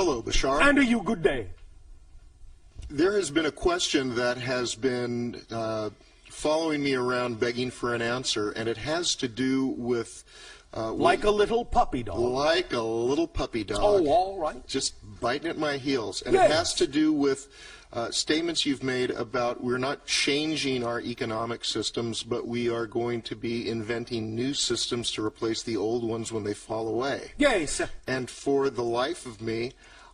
Hello, Bashar. And a you good day. There has been a question that has been following me around begging for an answer, and it has to do with... like a little puppy dog. Like a little puppy dog. Oh, all right. Just biting at my heels. And Yes. it has to do with statements you've made about we're not changing our economic systems, but we are going to be inventing new systems to replace the old ones when they fall away. Yes. And for the life of me,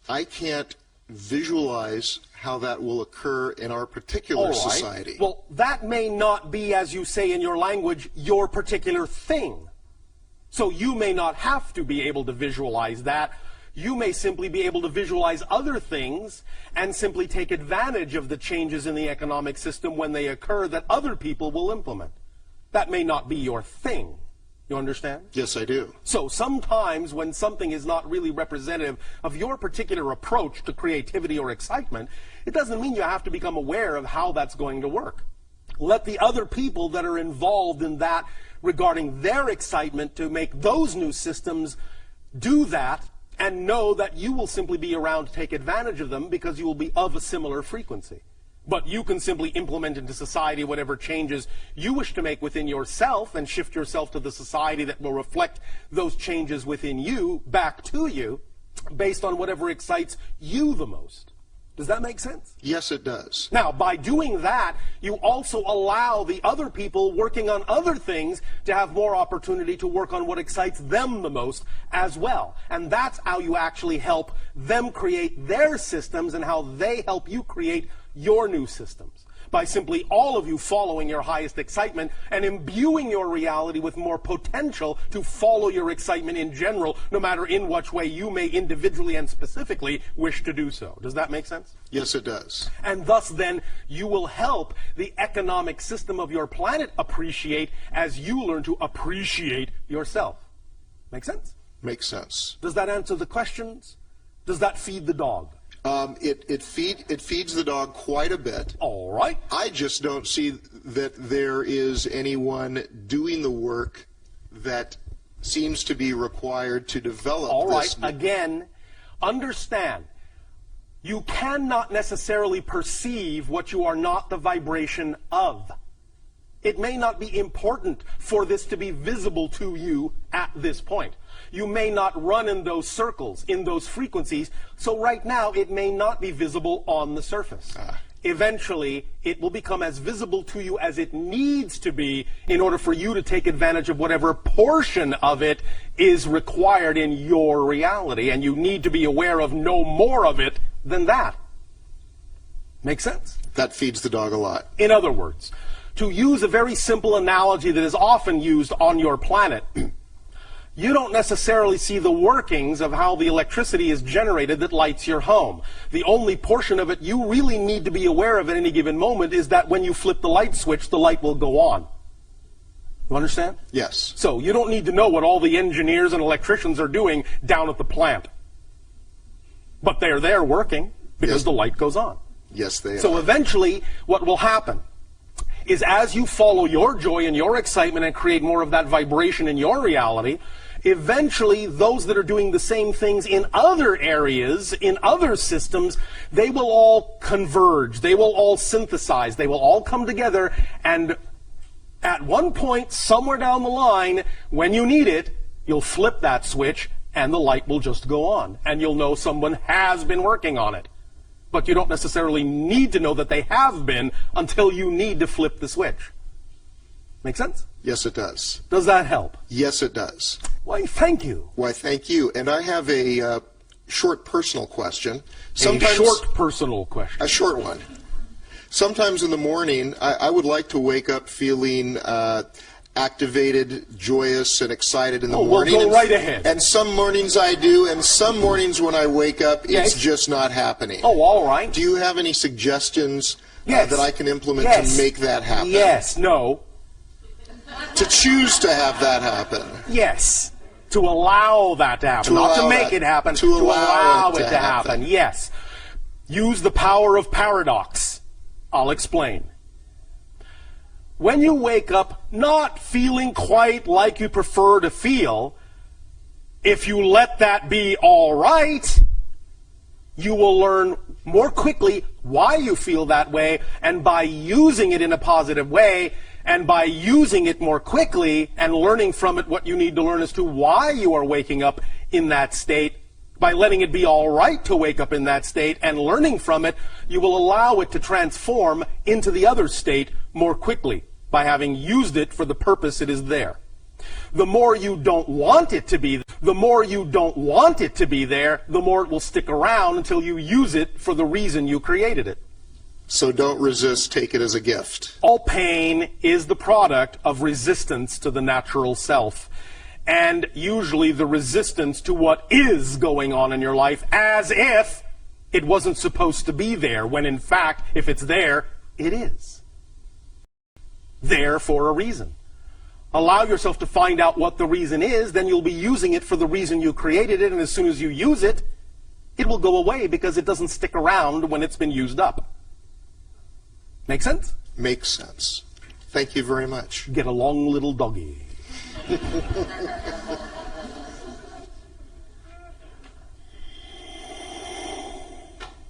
I can't visualize how that will occur in our particular All right. society. Well, that may not be, as you say in your language, your particular thing. So you may not have to be able to visualize that. You may simply be able to visualize other things and simply take advantage of the changes in the economic system when they occur that other people will implement. That may not be your thing. You understand? Yes, I do. So sometimes when something is not really representative of your particular approach to creativity or excitement, it doesn't mean you have to become aware of how that's going to work. Let the other people that are involved in that regarding their excitement to make those new systems do that, and know that you will simply be around to take advantage of them because you will be of a similar frequency. But you can simply implement into society whatever changes you wish to make within yourself and shift yourself to the society that will reflect those changes within you back to you based on whatever excites you the most. Does that make sense? Yes, it does. Now, by doing that, you also allow the other people working on other things to have more opportunity to work on what excites them the most as well. And that's how you actually help them create their systems and how they help you create your new systems. By simply all of you following your highest excitement and imbuing your reality with more potential to follow your excitement in general, no matter in which way you may individually and specifically wish to do so. Does that make sense? Yes, it does. And thus then you will help the economic system of your planet appreciate as you learn to appreciate yourself. Make sense? Makes sense. Does that answer the questions? Does that feed the dog? It feeds the dog quite a bit. All right. I just don't see that there is anyone doing the work that seems to be required to develop All right. this. Again, understand, you cannot necessarily perceive what you are not the vibration of. It may not be important for this to be visible to you at this point. You may not run in those circles, in those frequencies, so right now it may not be visible on the surface. Eventually, it will become as visible to you as it needs to be in order for you to take advantage of whatever portion of it is required in your reality, and you need to be aware of no more of it than that. Make sense? That feeds the dog a lot. In other words, to use a very simple analogy that is often used on your planet, you don't necessarily see the workings of how the electricity is generated that lights your home. The only portion of it you really need to be aware of at any given moment is that when you flip the light switch, the light will go on. You understand? Yes. So you don't need to know what all the engineers and electricians are doing down at the plant. But they're there working because the light goes on. Yes, they are. So eventually, what will happen is as you follow your joy and your excitement and create more of that vibration in your reality, eventually those that are doing the same things in other areas, in other systems, they will all converge, they will all synthesize, they will all come together, and at one point, somewhere down the line, when you need it, you'll flip that switch and the light will just go on, and you'll know someone has been working on it. But you don't necessarily need to know that they have been until you need to flip the switch. Make sense? Yes, it does. Does that help? Yes, it does. Why, thank you. Why, thank you. And I have a short personal question. A short personal question. A short one. Sometimes in the morning, I would like to wake up feeling activated, joyous, and excited in the morning. Well, go right ahead. And some mornings I do, and some mornings when I wake up, it's just not happening. Oh, all right. Do you have any suggestions that I can implement to make that happen? Yes. No. To choose to have that happen. Yes. To allow that to happen. Not to make it happen. To allow it to happen. Yes. Use the power of paradox. I'll explain. When you wake up not feeling quite like you prefer to feel, if you let that be all right, you will learn more quickly why you feel that way, and by using it in a positive way, and by using it more quickly and learning from it what you need to learn as to why you are waking up in that state, by letting it be all right to wake up in that state and learning from it, you will allow it to transform into the other state more quickly by having used it for the purpose it is there. The more you don't want it to be, the more you don't want it to be there, the more it will stick around until you use it for the reason you created it. So don't resist, take it as a gift. All pain is the product of resistance to the natural self, and usually the resistance to what is going on in your life, as if it wasn't supposed to be there, when in fact, if it's there, it is. There for a reason. Allow yourself to find out what the reason is, then you'll be using it for the reason you created it, and as soon as you use it, it will go away because it doesn't stick around when it's been used up. Make sense? Makes sense. Thank you very much. Get along, little doggy.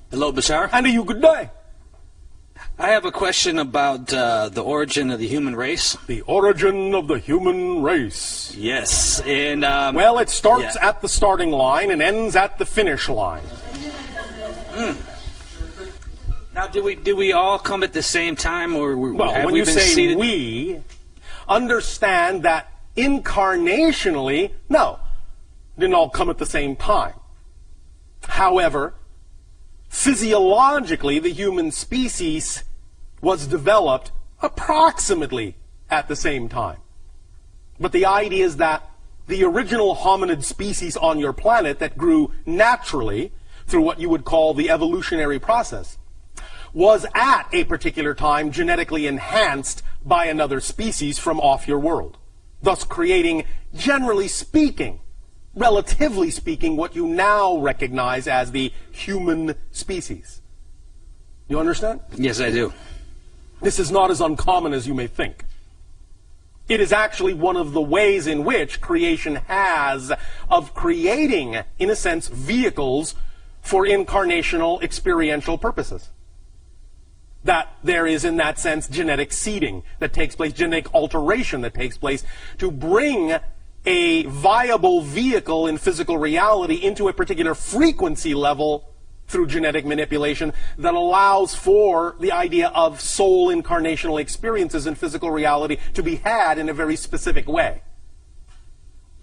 Hello, Bashar. And to you, good day. I have a question about the origin of the human race. The origin of the human race. Yes, and well, it starts at the starting line and ends at the finish line. Now, do we all come at the same time, or well, have when we you been say seated? we, understand that incarnationally, no, didn't all come at the same time. However, physiologically, the human species was developed approximately at the same time. But the idea is that the original hominid species on your planet that grew naturally through what you would call the evolutionary process was at a particular time genetically enhanced by another species from off your world, thus creating, generally speaking, relatively speaking, what you now recognize as the human species. You understand? Yes, I do. This is not as uncommon as you may think. It is actually one of the ways in which creation has of creating, in a sense, vehicles for incarnational experiential purposes. That there is, in that sense, genetic seeding that takes place, genetic alteration that takes place to bring a viable vehicle in physical reality into a particular frequency level through genetic manipulation that allows for the idea of soul incarnational experiences in physical reality to be had in a very specific way.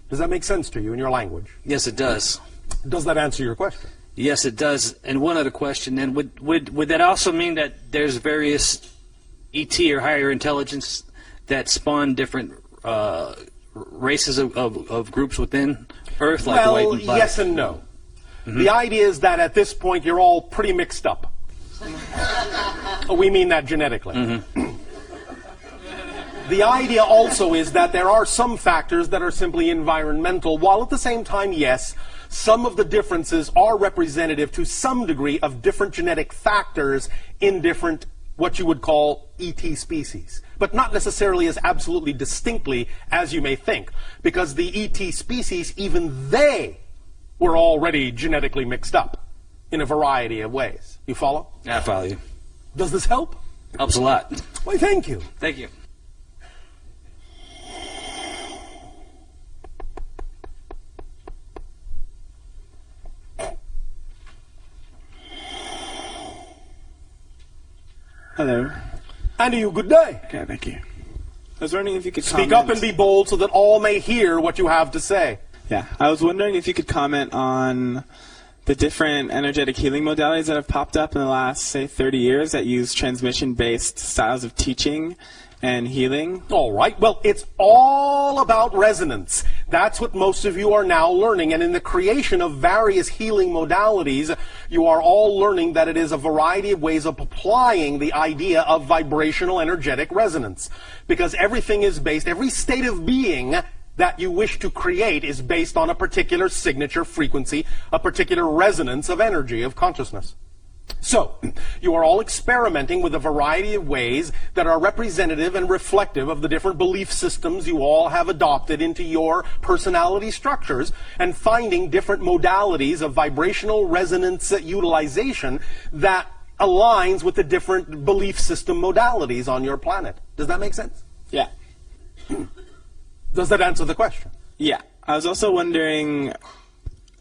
Does that make sense to you in your language? Yes, it does. Does that answer your question? Yes, it does. And one other question then, would that also mean that there's various ET or higher intelligence that spawn different races of groups within Earth, like the white and black? Yes and no. The idea is that at this point you're all pretty mixed up. We mean that genetically. The idea also is that there are some factors that are simply environmental, while at the same time, yes, some of the differences are representative to some degree of different genetic factors in different, what you would call, ET species. But not necessarily as absolutely distinctly as you may think, because the ET species, even they were already genetically mixed up in a variety of ways. You follow? I follow you. Does this help? Helps a lot. Why, thank you. Thank you. Hello. And to you, good day. Okay, thank you. I was wondering if you could Speak up and be bold so that all may hear what you have to say. Yeah, I was wondering if you could comment on the different energetic healing modalities that have popped up in the last, say, 30 years that use transmission-based styles of teaching and healing. All right. Well, it's all about resonance. That's what most of you are now learning. And in the creation of various healing modalities, you are all learning that it is a variety of ways of applying the idea of vibrational energetic resonance. Because everything is based, every state of being that you wish to create is based on a particular signature frequency, a particular resonance of energy, of consciousness. So, you are all experimenting with a variety of ways that are representative and reflective of the different belief systems you all have adopted into your personality structures, and finding different modalities of vibrational resonance utilization that aligns with the different belief system modalities on your planet. Does that make sense? Yeah. Does that answer the question? Yeah. I was also wondering,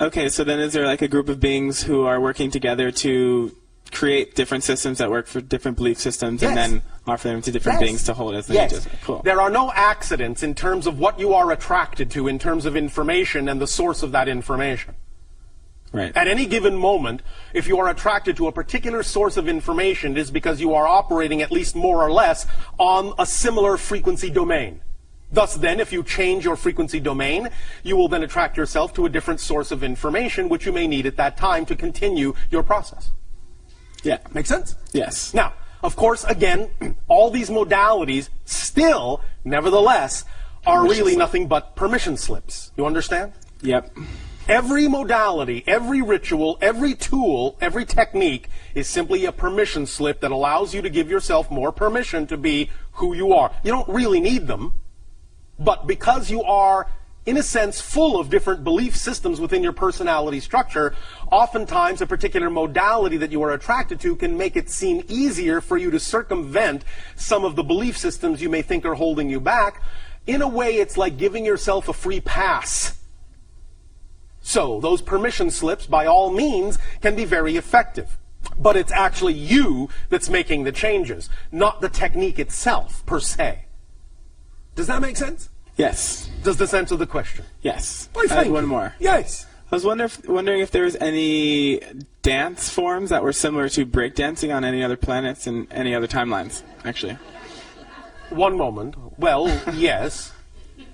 okay, so then is there like a group of beings who are working together to create different systems that work for different belief systems, Yes. and then offer them to different beings to hold as Yes. images? Cool. There are no accidents in terms of what you are attracted to in terms of information and the source of that information. Right. At any given moment, if you are attracted to a particular source of information, it is because you are operating at least more or less on a similar frequency domain. Thus then, if you change your frequency domain, you will then attract yourself to a different source of information which you may need at that time to continue your process. Yeah. Make sense? Yes. Now, of course, again, all these modalities still, nevertheless, are really nothing but permission slips. You understand? Yep. Every modality, every ritual, every tool, every technique is simply a permission slip that allows you to give yourself more permission to be who you are. You don't really need them, but because you are, in a sense, full of different belief systems within your personality structure, oftentimes a particular modality that you are attracted to can make it seem easier for you to circumvent some of the belief systems you may think are holding you back. In a way, it's like giving yourself a free pass. So, those permission slips, by all means, can be very effective. But it's actually you that's making the changes, not the technique itself, per se. Does that make sense? Yes. Does this answer the question? Yes. Why, I had thank one you. more. Yes. I was wondering if there was any dance forms that were similar to breakdancing on any other planets and any other timelines, actually. One moment. Well, yes.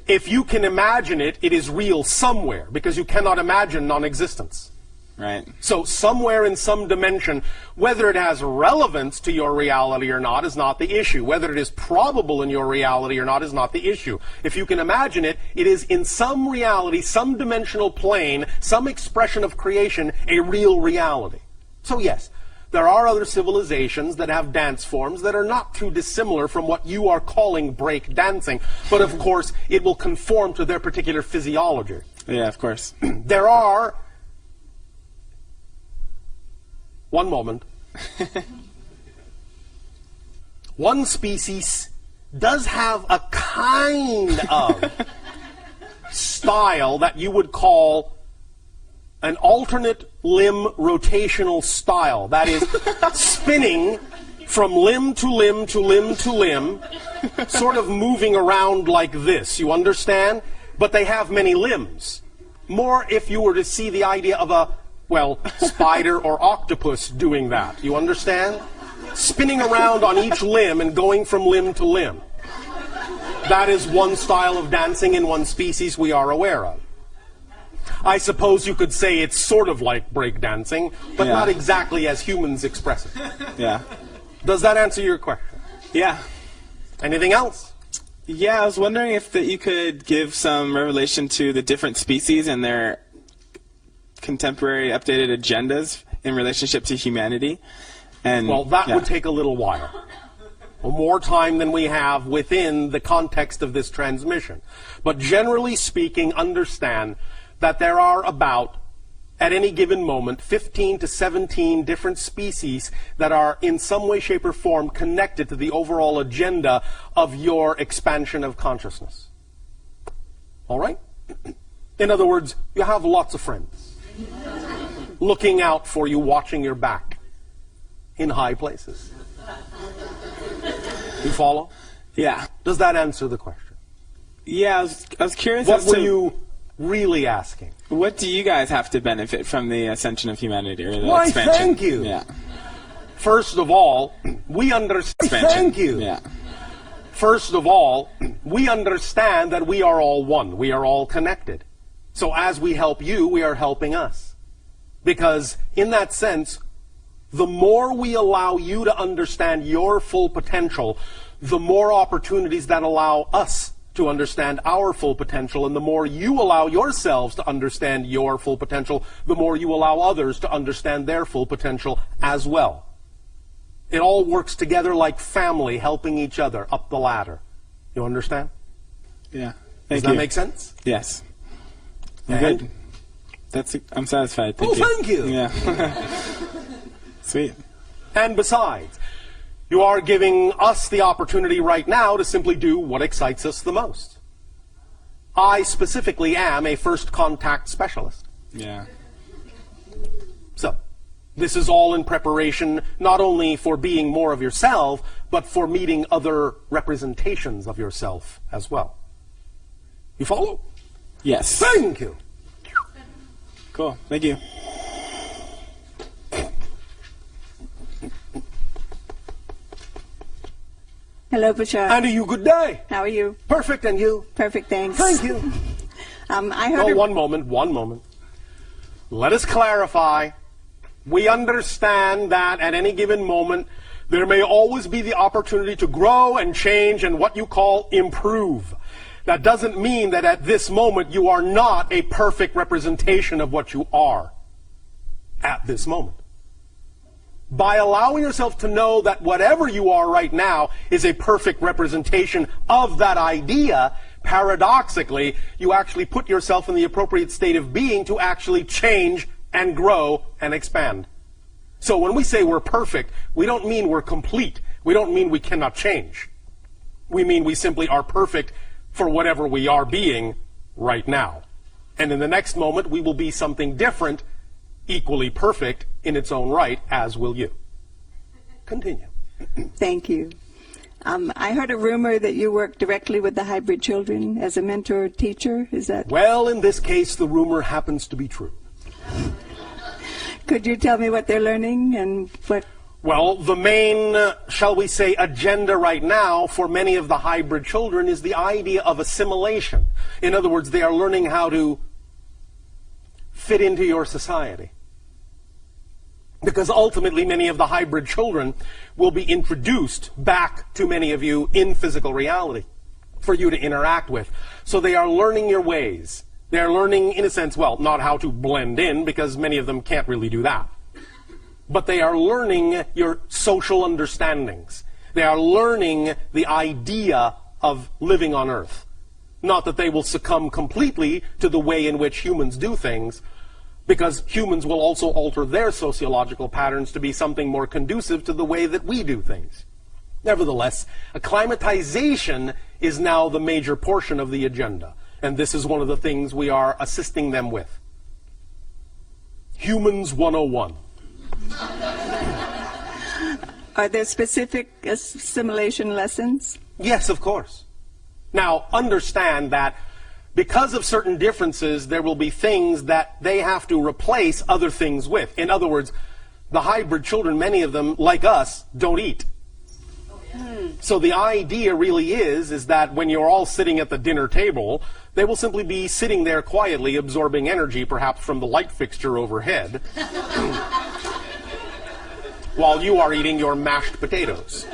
If you can imagine it, it is real somewhere, because you cannot imagine non-existence. Right. So somewhere in some dimension, whether it has relevance to your reality or not is not the issue. Whether it is probable in your reality or not is not the issue. If you can imagine it, it is in some reality, some dimensional plane, some expression of creation, a real reality. So yes, there are other civilizations that have dance forms that are not too dissimilar from what you are calling break dancing, but of course it will conform to their particular physiology. Yeah, of course. There are... One moment. One species does have a kind of style that you would call an alternate limb rotational style. That is, spinning from limb to limb to limb to limb, sort of moving around like this. You understand? But they have many limbs. More if you were to see the idea of a, well, spider or octopus doing that. You understand? Spinning around on each limb and going from limb to limb. That is one style of dancing in one species we are aware of. I suppose you could say it's sort of like breakdancing, but Yeah. not exactly as humans express it. Yeah. Does that answer your question? Yeah. Anything else? Yeah, I was wondering if that you could give some revelation to the different species and their contemporary updated agendas in relationship to humanity. And Well, that yeah. would take a little while. More time than we have within the context of this transmission. But generally speaking, understand that there are about, at any given moment, 15 to 17 different species that are in some way, shape, or form connected to the overall agenda of your expansion of consciousness. All right? In other words, you have lots of friends looking out for you, watching your back in high places. You follow? Yeah. Does that answer the question? Yeah, I was curious What as were to you really asking? what do you guys have to benefit from the ascension of humanity or the Why, expansion? thank you. Yeah. First of all, we understand. Expansion. Thank you. Yeah. First of all, we understand that we are all one. We are all connected. So as we help you, we are helping us. Because in that sense, the more we allow you to understand your full potential, the more opportunities that allow us to understand our full potential, and the more you allow yourselves to understand your full potential, the more you allow others to understand their full potential as well. It all works together like family, helping each other up the ladder. You understand? Yeah. Does that make sense? Yes. And? Good. I'm satisfied. Thank you. Yeah. Sweet. And besides, you are giving us the opportunity right now to simply do what excites us the most. I specifically am a first contact specialist. Yeah. So, this is all in preparation not only for being more of yourself, but for meeting other representations of yourself as well. You follow? Yes. Thank you. Cool. Thank you. Hello, Bashar. And you good day. How are you? Perfect, and you? Perfect, thanks. Thank you. I heard. One moment. Let us clarify. We understand that at any given moment, there may always be the opportunity to grow and change and what you call improve. That doesn't mean that at this moment you are not a perfect representation of what you are at this moment. By allowing yourself to know that whatever you are right now is a perfect representation of that idea, paradoxically, you actually put yourself in the appropriate state of being to actually change and grow and expand. So when we say we're perfect, we don't mean we're complete. We don't mean we cannot change. We mean we simply are perfect for whatever we are being right now. And in the next moment, we will be something different, equally perfect in its own right, as will you. Continue. Thank you. I heard a rumor that you work directly with the hybrid children as a mentor teacher. Is that? Well, in this case, the rumor happens to be true. Could you tell me what they're learning and what? Well, the main, shall we say, agenda right now for many of the hybrid children is the idea of assimilation. In other words, they are learning how to fit into your society. Because ultimately, many of the hybrid children will be introduced back to many of you in physical reality for you to interact with. So they are learning your ways. They are learning, in a sense, well, not how to blend in, because many of them can't really do that. But they are learning your social understandings. They are learning the idea of living on Earth. Not that they will succumb completely to the way in which humans do things, because humans will also alter their sociological patterns to be something more conducive to the way that we do things. Nevertheless, acclimatization is now the major portion of the agenda, and this is one of the things we are assisting them with. Humans 101. Are there specific assimilation lessons? Yes, of course. Now, understand that because of certain differences, there will be things that they have to replace other things with. In other words, the hybrid children, many of them, like us, don't eat. So the idea really is that when you're all sitting at the dinner table, they will simply be sitting there quietly absorbing energy, perhaps from the light fixture overhead, while you are eating your mashed potatoes.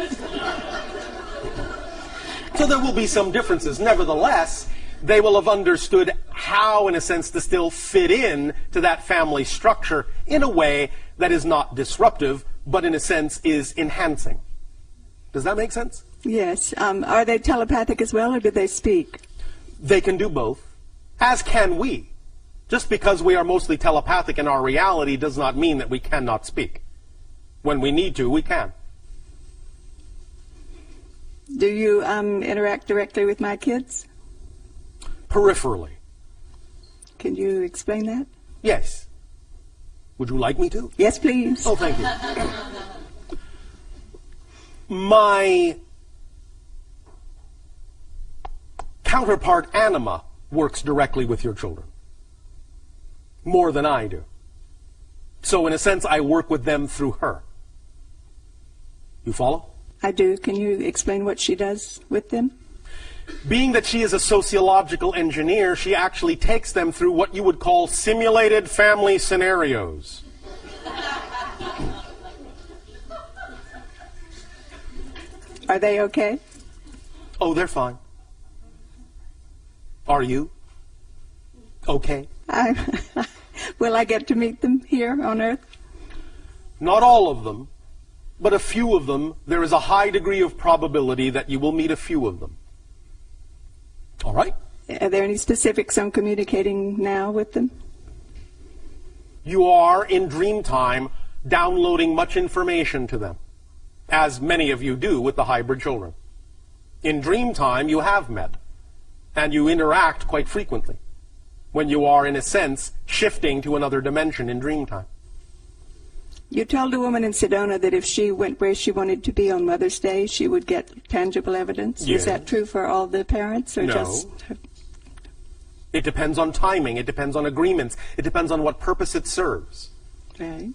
So there will be some differences. Nevertheless, they will have understood how, in a sense, to still fit in to that family structure in a way that is not disruptive, but in a sense is enhancing. Does that make sense? Yes. Are they telepathic as well, or do they speak? They can do both, as can we. Just because we are mostly telepathic in our reality does not mean that we cannot speak. When we need to, we can. Do you interact directly with my kids? Peripherally. Can you explain that? Yes. Would you like me to? Yes, please. Oh, thank you. My counterpart anima works directly with your children. More than I do. So in a sense, I work with them through her. You follow? I do. Can you explain what she does with them? Being that she is a sociological engineer, she actually takes them through what you would call simulated family scenarios. Are they okay? Oh, they're fine. Are you? Okay. Will I get to meet them here on Earth? Not all of them, but a few of them. There is a high degree of probability that you will meet a few of them. All right? Are there any specifics on communicating now with them? You are, in dream time, downloading much information to them, as many of you do with the hybrid children. In dream time, you have met, and you interact quite frequently when you are, in a sense, shifting to another dimension in dream time. You told a woman in Sedona that if she went where she wanted to be on Mother's Day, she would get tangible evidence. Yes. Is that true for all the parents, or No. just... It depends on timing. It depends on agreements. It depends on what purpose it serves. Right.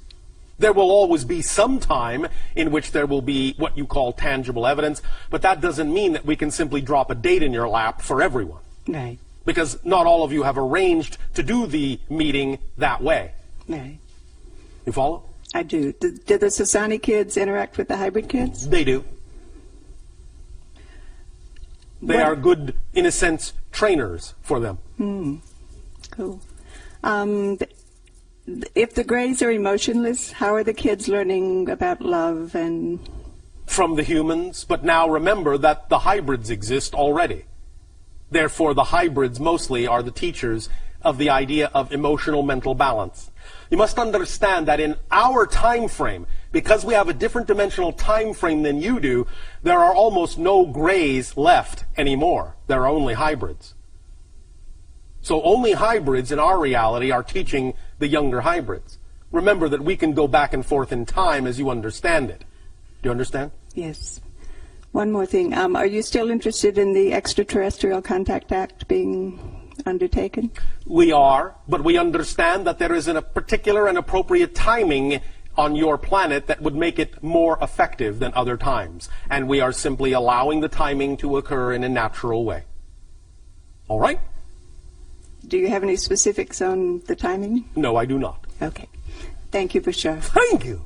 There will always be some time in which there will be what you call tangible evidence, but that doesn't mean that we can simply drop a date in your lap for everyone. Right. Because not all of you have arranged to do the meeting that way. Right. You follow? I do. Do the Sasani kids interact with the hybrid kids? They do. They are good, in a sense, trainers for them. Cool. If the Greys are emotionless, how are the kids learning about love and... From the humans, but now remember that the hybrids exist already. Therefore, the hybrids mostly are the teachers of the idea of emotional mental balance. You must understand that in our time frame, because we have a different dimensional time frame than you do, there are almost no Greys left anymore. There are only hybrids. So only hybrids in our reality are teaching the younger hybrids. Remember that we can go back and forth in time as you understand it. Do you understand? Yes. One more thing. Are you still interested in the Extraterrestrial Contact Act being undertaken? We are, but we understand that there is a particular and appropriate timing on your planet that would make it more effective than other times. And we are simply allowing the timing to occur in a natural way. All right? Do you have any specifics on the timing? No, I do not. Okay. Thank you, Bashar. Thank you.